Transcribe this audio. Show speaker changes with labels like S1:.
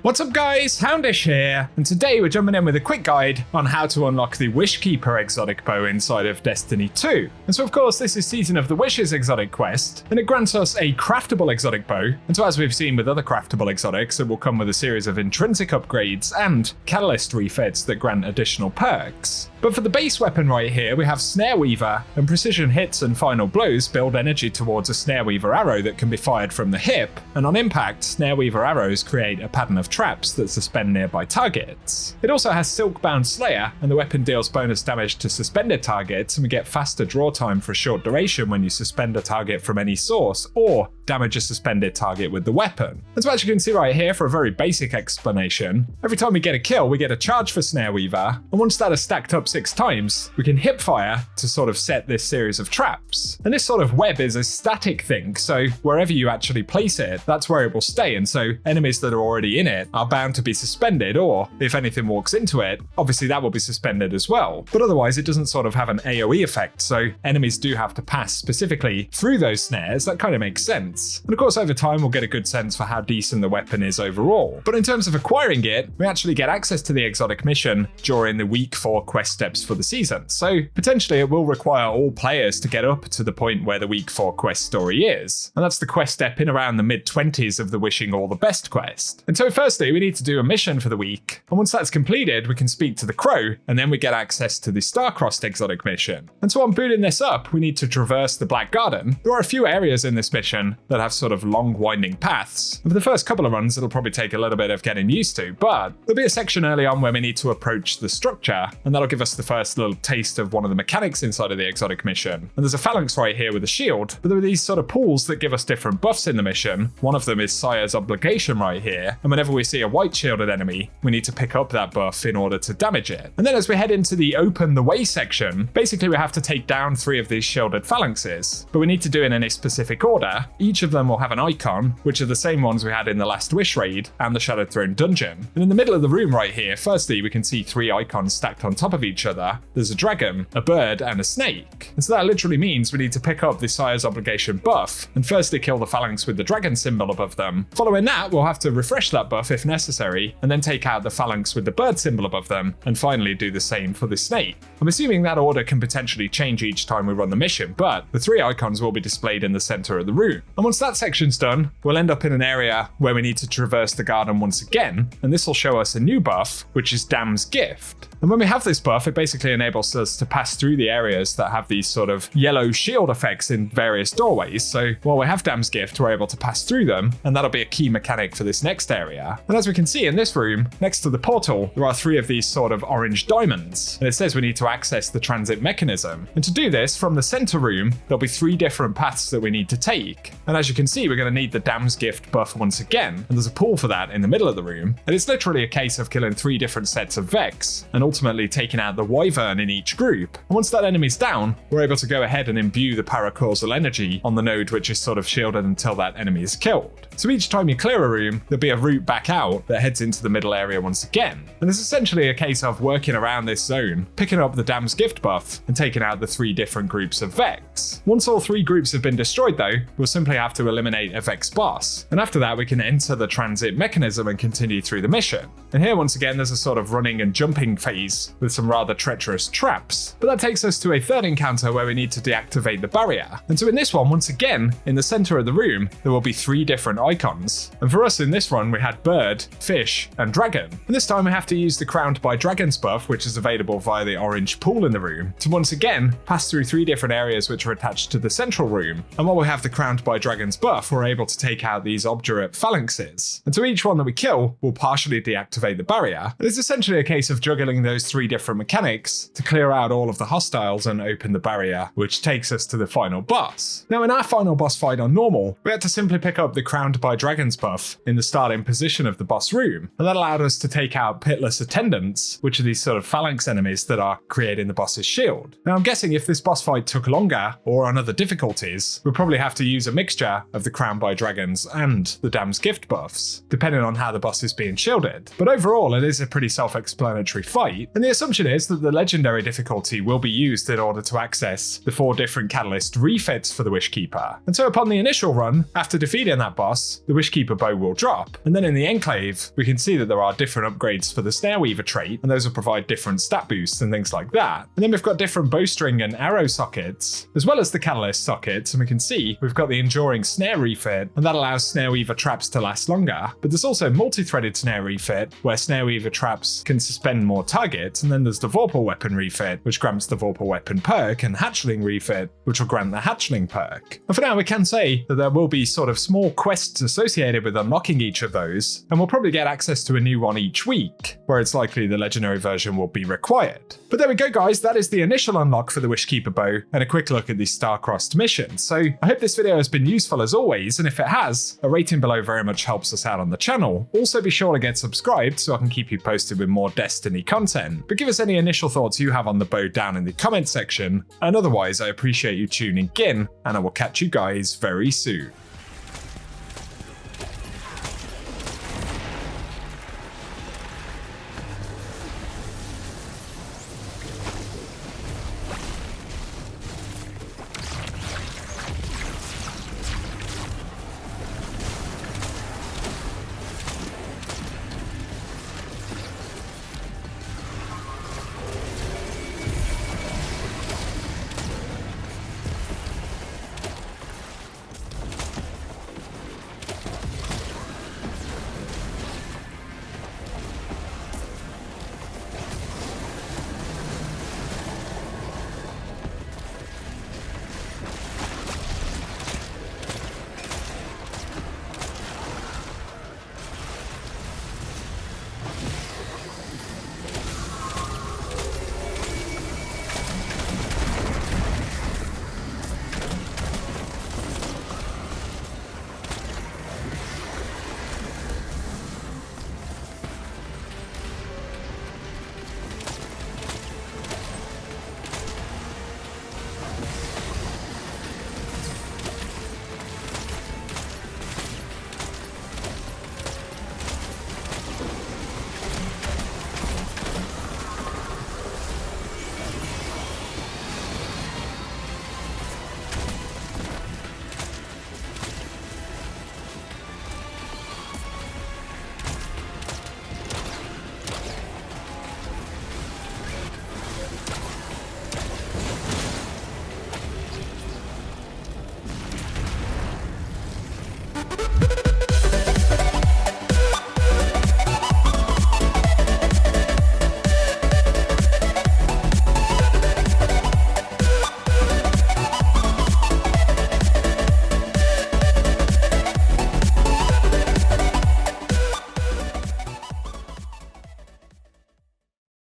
S1: What's up guys, Houndish here, and today we're jumping in with a quick guide on how to unlock the Wishkeeper exotic bow inside of Destiny 2. And so of course this is Season of the Wishes exotic quest, and it grants us a craftable exotic bow, and so as we've seen with other craftable exotics, it will come with a series of intrinsic upgrades and catalyst refits that grant additional perks. But for the base weapon right here, we have Snare Weaver, and precision hits and final blows build energy towards a Snare Weaver arrow that can be fired from the hip, and on impact, Snare Weaver arrows create a pattern of traps that suspend nearby targets. It also has Silkbound Slayer, and the weapon deals bonus damage to suspended targets, and we get faster draw time for a short duration when you suspend a target from any source, or damage a suspended target with the weapon. And so as you can see right here, for a very basic explanation, every time we get a kill, we get a charge for Snare Weaver, and once that is stacked up 6 times, we can hip fire to sort of set this series of traps. And this sort of web is a static thing, so wherever you actually place it, that's where it will stay, and so enemies that are already in it are bound to be suspended, or if anything walks into it, obviously that will be suspended as well. But otherwise it doesn't sort of have an AoE effect, so enemies do have to pass specifically through those snares. That kind of makes sense. And of course over time we'll get a good sense for how decent the weapon is overall. But in terms of acquiring it, we actually get access to the exotic mission during the week 4 quest steps for the season, so potentially it will require all players to get up to the point where the week 4 quest story is. And that's the quest step in around the mid-20s of the Wishing All the Best quest. And so firstly we need to do a mission for the week, and once that's completed we can speak to the Crow, and then we get access to the Starcrossed exotic mission. And so on booting this up, we need to traverse the Black Garden. There are a few areas in this mission that have sort of long winding paths, and for the first couple of runs it'll probably take a little bit of getting used to, but there'll be a section early on where we need to approach the structure, and that'll give us the first little taste of one of the mechanics inside of the exotic mission. And there's a phalanx right here with a shield, but there are these sort of pools that give us different buffs in the mission. One of them is Sire's Obligation right here, and whenever we see a white shielded enemy, we need to pick up that buff in order to damage it. And then as we head into the Open the Way section, basically we have to take down 3 of these shielded phalanxes, but we need to do it in a specific order. Each of them will have an icon, which are the same ones we had in the last Wish raid and the Shadowed Throne dungeon. And in the middle of the room right here, firstly we can see 3 icons stacked on top of each other. There's a dragon, a bird, and a snake. And so that literally means we need to pick up the Sire's Obligation buff, and firstly kill the phalanx with the dragon symbol above them. Following that, we'll have to refresh that buff if necessary, and then take out the phalanx with the bird symbol above them, and finally do the same for the snake. I'm assuming that order can potentially change each time we run the mission, but the 3 icons will be displayed in the center of the room. And once that section's done, we'll end up in an area where we need to traverse the garden once again, and this will show us a new buff, which is Dam's Gift. And when we have this buff, it basically enables us to pass through the areas that have these sort of yellow shield effects in various doorways. So while we have Dam's Gift, we're able to pass through them, and that'll be a key mechanic for this next area. And as we can see in this room, next to the portal, there are 3 of these sort of orange diamonds, and it says we need to access the transit mechanism. And to do this, from the center room, there'll be 3 different paths that we need to take. And as you can see, we're going to need the Dam's Gift buff once again, and there's a pool for that in the middle of the room. And it's literally a case of killing 3 different sets of Vex, and ultimately taking out the Wyvern in each group. And once that enemy's down, we're able to go ahead and imbue the paracausal energy on the node which is sort of shielded until that enemy is killed. So each time you clear a room, there'll be a route back out that heads into the middle area once again. And it's essentially a case of working around this zone, picking up the Dam's Gift buff, and taking out the 3 different groups of Vex. Once all 3 groups have been destroyed though, we'll simply have to eliminate a Vex boss. And after that we can enter the transit mechanism and continue through the mission. And here once again there's a sort of running and jumping phase with some rather treacherous traps. But that takes us to a 3rd encounter where we need to deactivate the barrier. And so in this one, once again, in the center of the room, there will be 3 different icons. And for us in this run, we had bird, fish, and dragon. And this time we have to use the Crowned by Dragons buff, which is available via the orange pool in the room, to once again pass through 3 different areas which are attached to the central room. And while we have the Crowned by Dragons buff, we're able to take out these obdurate phalanxes. And so each one that we kill will partially deactivate the barrier. And it's essentially a case of juggling those 3 different mechanics to clear out all of the hostiles and open the barrier, which takes us to the final boss. Now in our final boss fight on normal, we had to simply pick up the Crowned by Dragons buff in the starting position of the boss room, and that allowed us to take out Pitless Attendants, which are these sort of phalanx enemies that are creating the boss's shield. Now I'm guessing if this boss fight took longer or on other difficulties, we'll probably have to use a mixture of the Crowned by Dragons and the Dam's Gift buffs, depending on how the boss is being shielded. But overall it is a pretty self-explanatory fight, and the assumption is shows that the legendary difficulty will be used in order to access the 4 different catalyst refits for the Wishkeeper. And so upon the initial run, after defeating that boss, the Wishkeeper bow will drop. And then in the Enclave, we can see that there are different upgrades for the Snare Weaver trait, and those will provide different stat boosts and things like that. And then we've got different bowstring and arrow sockets, as well as the catalyst sockets, and we can see we've got the Enduring Snare refit, and that allows Snare Weaver traps to last longer. But there's also multi-threaded Snare refit, where Snare Weaver traps can suspend more targets, and then there's the Vorpal Weapon refit, which grants the Vorpal Weapon perk, and Hatchling refit, which will grant the Hatchling perk. And for now, we can say that there will be sort of small quests associated with unlocking each of those, and we'll probably get access to a new one each week, where it's likely the legendary version will be required. But there we go, guys, that is the initial unlock for the Wishkeeper bow, and a quick look at the Starcrossed mission. So I hope this video has been useful as always, and if it has, a rating below very much helps us out on the channel. Also be sure to get subscribed so I can keep you posted with more Destiny content, but give us any initial thoughts you have on the bow down in the comment section, and otherwise I appreciate you tuning in, and I will catch you guys very soon.